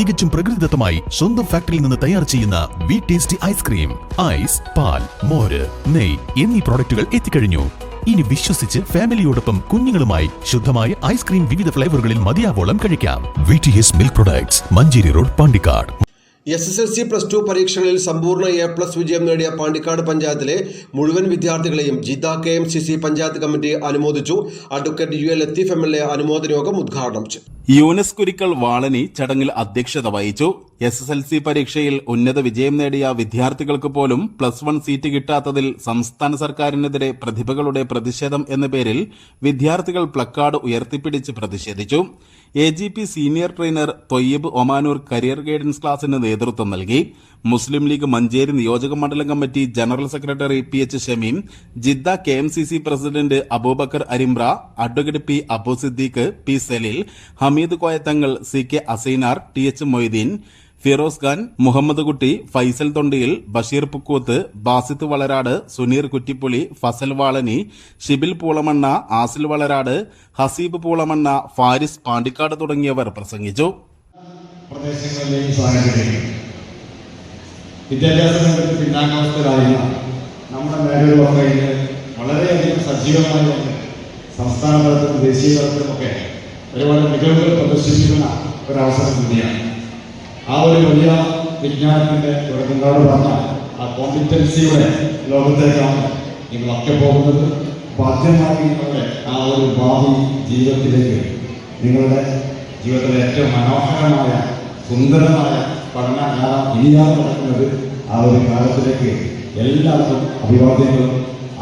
തികച്ചും പ്രകൃതിദത്തമായി സ്വന്തം ഫാക്ടറിയിൽ നിന്ന് തയ്യാർ ചെയ്യുന്ന വി ടേസ്റ്റി ഐസ്ക്രീം. ഐസ്, പാൽ, മോര്, നെയ് എന്നീ പ്രോഡക്റ്റുകൾ എത്തിക്കഴിഞ്ഞു. ഇനി വിശ്വസിച്ച് ഫാമിലിയോടൊപ്പം കുഞ്ഞുങ്ങളുമായി ശുദ്ധമായ ഐസ്ക്രീം വിവിധ ഫ്ലേവറുകളിൽ മതിയാവോളം കഴിക്കാം. VTS milk products, Manjeri road, Pandikkad. SSLC +2 പരീക്ഷകളിൽ സമ്പൂർണ്ണ A+ വിജയം നേടിയ പാണ്ടിക്കാട് പഞ്ചായത്തിലെ മുഴുവൻ വിദ്യാർത്ഥികളെയും ജിദ്ദ KMCC പഞ്ചായത്ത് കമ്മിറ്റി അനുമോദിച്ചു. അഡ്വക്കേറ്റ് UL ലത്തീഫ് MLA അനുമോദന യോഗം ഉദ്ഘാടനം ചെയ്തു. യൂനിസ് കുരിക്കൽ വാളനി ചടങ്ങിൽ അധ്യക്ഷത വഹിച്ചു. SSLC പരീക്ഷയിൽ ഉന്നത വിജയം നേടിയ വിദ്യാർത്ഥികൾക്ക് പോലും +1 സീറ്റ് കിട്ടാത്തതിൽ സംസ്ഥാന സർക്കാരിനെതിരെ പ്രതിഭകളുടെ പ്രതിഷേധം എന്ന പേരിൽ വിദ്യാർത്ഥികൾ പ്ലക്കാർഡ് ഉയർത്തിപ്പിടിച്ച് പ്രതിഷേധിച്ചു. AGP senior trainer Thoyyab Omanoor career guidance ക്ലാസിന് നേതൃത്വം നൽകി. മുസ്ലിം ലീഗ് മഞ്ചേരി നിയോജക മണ്ഡലം committee general secretary PH Shameem, Jeddah KMCC president Aboobacker Arimra, advocate P Abu Siddique, P Saleel, Hameed Koyathangal, CK Asainar, TH Moideen, Firoz Khan, Muhammad Kutty, Faisal Thondiyil, Basheer Pukkooth, Basith Valarad, Suneer Kuttippuli, Fasal Valani, Shibil Poolamanna, ആസിൽ Valarad, Haseeb Poolamanna, Faris Pandikkad തുടങ്ങിയവർ പ്രസംഗിച്ചു. വിദ്യാഭ്യാസ രംഗത്ത് പിന്നാക്കാവസ്ഥയിലായിരുന്ന നമ്മുടെ മേഖലകളൊക്കെ ഇന്ന് വളരെയധികം സജീവമായി വന്ന് സംസ്ഥാന തലത്തിലും ദേശീയ തലത്തിലുമൊക്കെ ഒരുപാട് മികവുകൾ പ്രദർശിപ്പിക്കുന്ന ഒരവസരം കൂടിയാണ്. ആ ഒരു വലിയ വിജ്ഞാനത്തിൻ്റെ നിങ്ങളോട് പറഞ്ഞ ആ കോമ്പിറ്റൻസിയുടെ ലോകത്തേക്കാണ് നിങ്ങളൊക്കെ പോകുന്നത്. ബാധ്യമായി നിങ്ങളുടെ ആ ഒരു ഭാവി ജീവിതത്തിലേക്ക് നിങ്ങളുടെ ജീവിതത്തിലെ ഏറ്റവും മനോഹരമായ സുന്ദരമായ പഠനകാലം ഇനിയാണ് നടക്കുന്നത്. ആ ഒരു കാലത്തിലേക്ക് എല്ലാവർക്കും അഭിവാദ്യങ്ങളും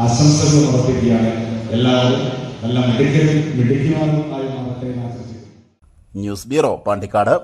ആശംസകളും സമർപ്പിക്കുകയാണ്. എല്ലാവരും നല്ല മിടുക്കന്മാരുമായി മാറട്ടെ. News bureau, Pandikkad.